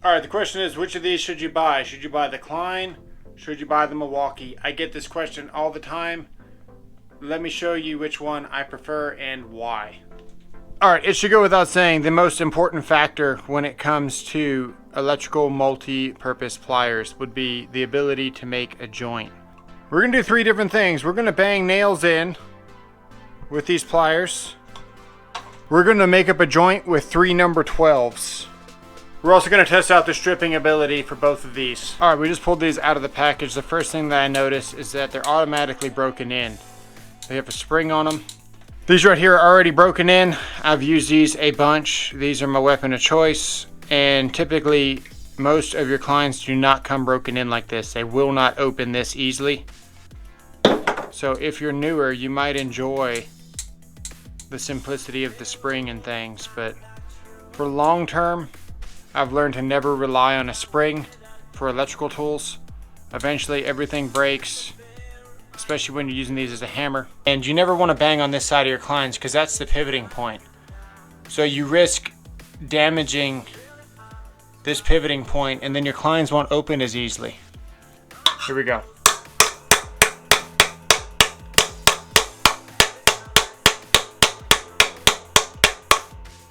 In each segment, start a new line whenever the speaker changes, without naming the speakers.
All right, the question is, which of these should you buy? Should you buy the Klein? Should you buy the Milwaukee? I get this question all the time. Let me show you which one I prefer and why. All right, it should go without saying, the most important factor when it comes to electrical multi-purpose pliers would be the ability to make a joint. We're gonna do 3 different things. We're gonna bang nails in with these pliers. We're gonna make up a joint with 3 number 12s. We're also gonna test out the stripping ability for both of these. All right, we just pulled these out of the package. The first thing that I noticed is that they're automatically broken in. They have a spring on them. These right here are already broken in. I've used these a bunch. These are my weapon of choice. And typically, most of your clients do not come broken in like this. They will not open this easily. So if you're newer, you might enjoy the simplicity of the spring and things. But for long term, I've learned to never rely on a spring for electrical tools. Eventually, everything breaks, especially when you're using these as a hammer. And you never want to bang on this side of your clients because that's the pivoting point. So you risk damaging this pivoting point and then your clients won't open as easily. Here we go.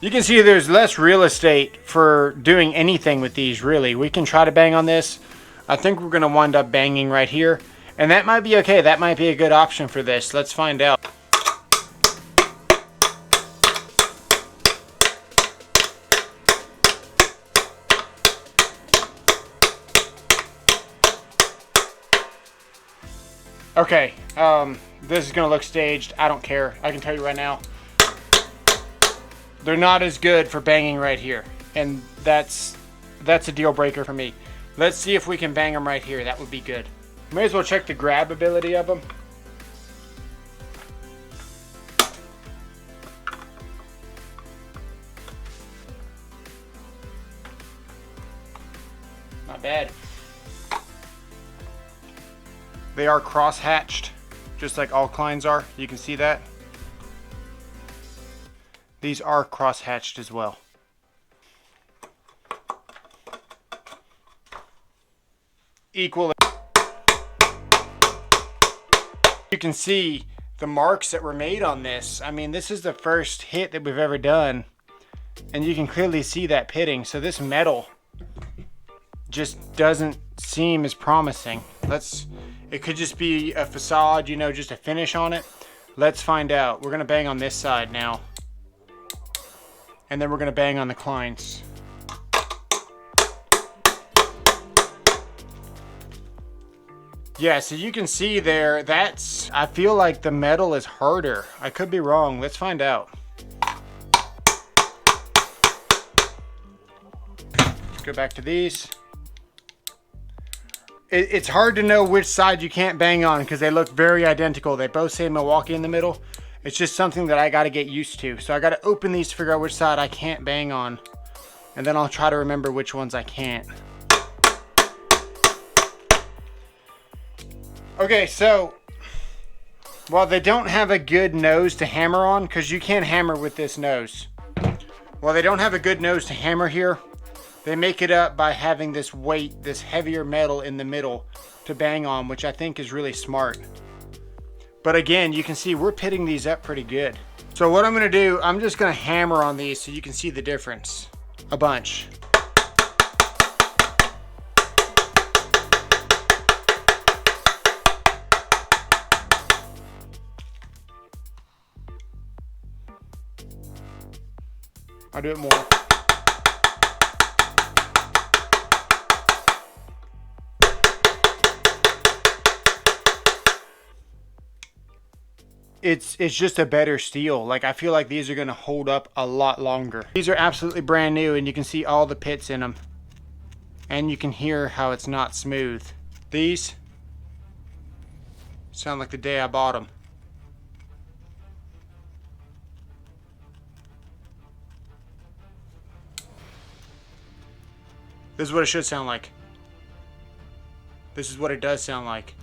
You can see there's less real estate for doing anything with these, really. We can try to bang on this. I think we're gonna wind up banging right here. And that might be okay. That might be a good option for this. Let's find out. Okay, this is gonna look staged. I don't care. I can tell you right now. They're not as good for banging right here. And that's a deal breaker for me. Let's see if we can bang them right here. That would be good. May as well check the grab ability of them. Not bad. They are cross-hatched, just like all Kleins are. You can see that. These are cross-hatched as well. Equal. You can see the marks that were made on this. I mean, this is the first hit that we've ever done, and you can clearly see that pitting. So this metal just doesn't seem as promising. It could just be a facade, you know, just a finish on it. Let's find out. We're gonna bang on this side now, and then we're gonna bang on the Kleins. Yeah, so you can see there, I feel like the metal is harder. I could be wrong. Let's find out. Let's go back to these. It's hard to know which side you can't bang on because they look very identical. They both say Milwaukee in the middle. It's just something that I got to get used to. So I got to open these to figure out which side I can't bang on. And then I'll try to remember which ones I can't. Okay, so while they don't have a good nose to hammer on, because you can't hammer with this nose. While they don't have a good nose to hammer here, they make it up by having this weight, this heavier metal in the middle to bang on, which I think is really smart. But again, you can see we're pitting these up pretty good. So what I'm gonna do, I'm just gonna hammer on these so you can see the difference a bunch. I'll do it more. It's just a better steel. Like, I feel like these are gonna hold up a lot longer. These are absolutely brand new, and you can see all the pits in them. And you can hear how it's not smooth. These sound like the day I bought them. This is what it should sound like. This is what it does sound like.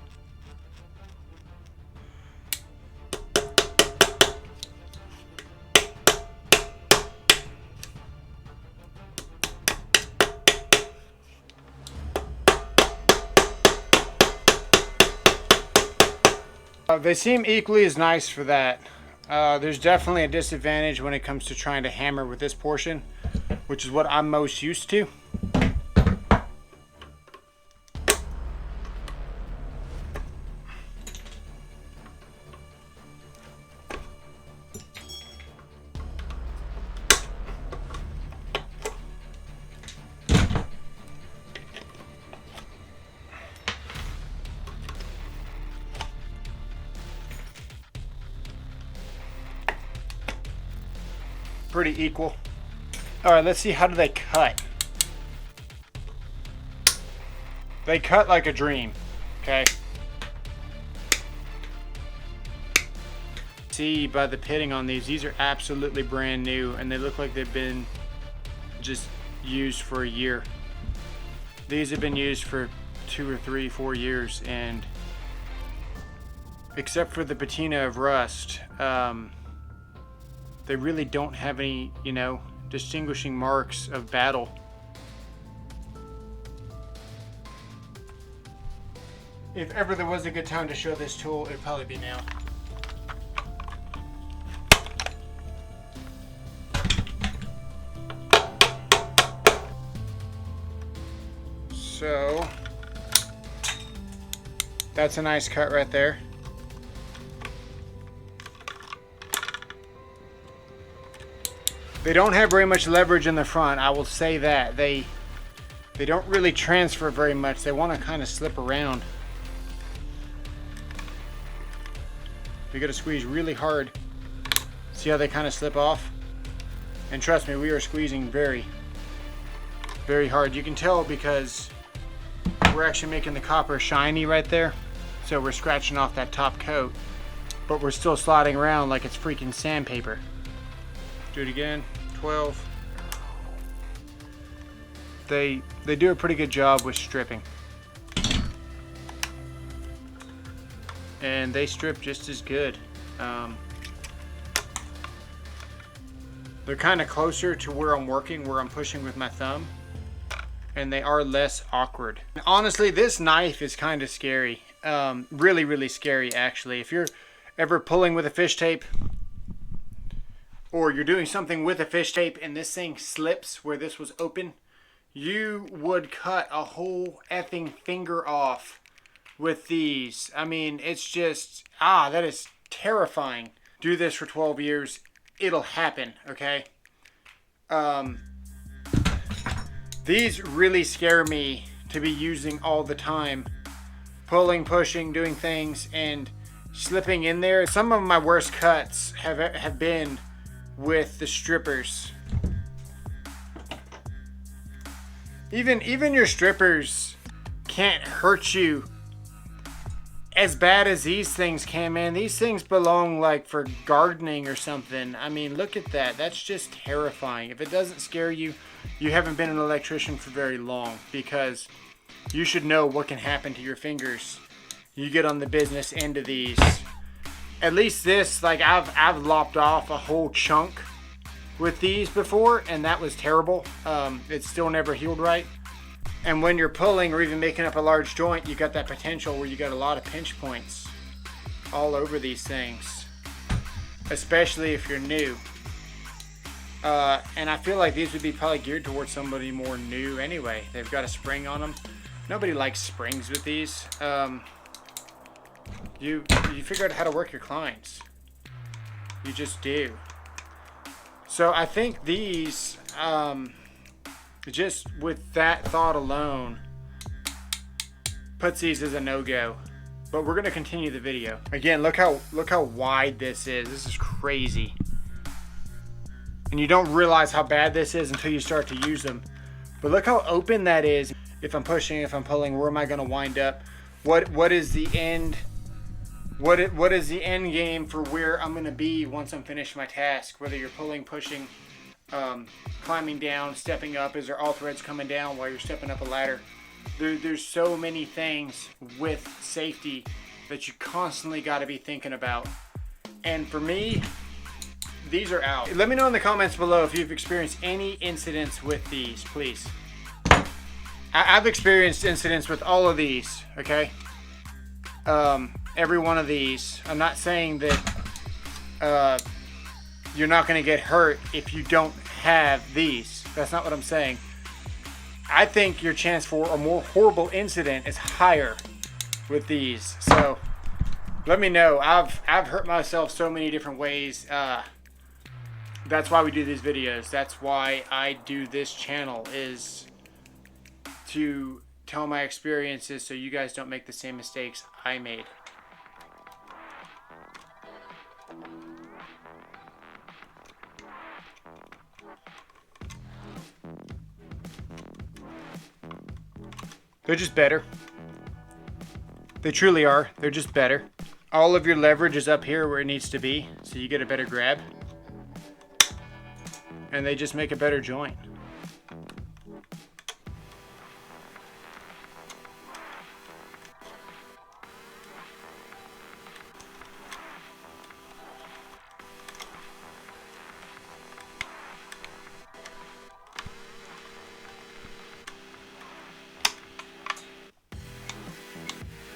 They seem equally as nice for that. There's definitely a disadvantage when it comes to trying to hammer with this portion, which is what I'm most used to. Pretty equal. All right, let's see, how do they cut? They cut like a dream, okay? See by the pitting on these are absolutely brand new, and they look like they've been just used for a year. These have been used for 2 or 3, 4 years, and except for the patina of rust, they really don't have any, you know, distinguishing marks of battle. If ever there was a good time to show this tool, it'd probably be now. So, that's a nice cut right there. They don't have very much leverage in the front, I will say that. They don't really transfer very much. They want to kind of slip around. You got to squeeze really hard. See how they kind of slip off? And trust me, we are squeezing very, very hard. You can tell because we're actually making the copper shiny right there. So we're scratching off that top coat, but we're still sliding around like it's freaking sandpaper. Do it again. 12. They do a pretty good job with stripping, and they strip just as good. They're kind of closer to where I'm working, where I'm pushing with my thumb, and they are less awkward. And honestly, this knife is kind of scary. Really, really scary actually. If you're ever pulling with a fish tape, or you're doing something with a fish tape and this thing slips where this was open, you would cut a whole effing finger off with these. I mean, it's just, that is terrifying. Do this for 12 years, it'll happen, okay? These really scare me to be using all the time. Pulling, pushing, doing things, and slipping in there. Some of my worst cuts have been with the strippers. Even your strippers can't hurt you as bad as these things can, man. These things belong like for gardening or something. I mean, look at that. That's just terrifying. If it doesn't scare you, you haven't been an electrician for very long, because you should know what can happen to your fingers. You get on the business end of these. At least this, like I've lopped off a whole chunk with these before, and that was terrible. It still never healed right. And when you're pulling or even making up a large joint, you got that potential where you got a lot of pinch points all over these things, especially if you're new. And I feel like these would be probably geared towards somebody more new anyway. They've got a spring on them. Nobody likes springs with these. You figure out how to work your clients. You just do. So I think these, just with that thought alone, puts these as a no-go. But we're gonna continue the video. Again, look how wide this is. This is crazy. And you don't realize how bad this is until you start to use them. But look how open that is. If I'm pushing, if I'm pulling, where am I gonna wind up? What is the end? What is the end game for where I'm gonna be once I'm finished my task? Whether you're pulling, pushing, climbing down, stepping up, is there all threads coming down while you're stepping up a ladder? There's so many things with safety that you constantly got to be thinking about. And for me, these are out. Let me know in the comments below if you've experienced any incidents with these, please. I've experienced incidents with all of these, okay? every one of these. I'm not saying that you're not going to get hurt if you don't have these. That's not what I'm saying. I think your chance for a more horrible incident is higher with these. So let me know. I've hurt myself so many different ways. That's why we do these videos. That's why I do this channel, is to tell my experiences so you guys don't make the same mistakes I made. They're just better. They truly are. They're just better. All of your leverage is up here where it needs to be, so you get a better grab. And they just make a better joint.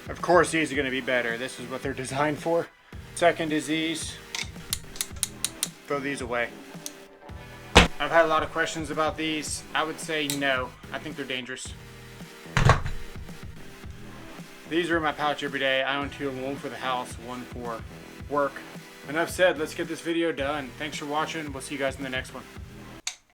Of course these are going to be better. This is what they're designed for. Second is these. Throw these away. I've had a lot of questions about these. I would say no. I think they're dangerous. These are in my pouch every day. I own two of them, one for the house, one for work. Enough said, let's get this video done. Thanks for watching. We'll see you guys in the next one.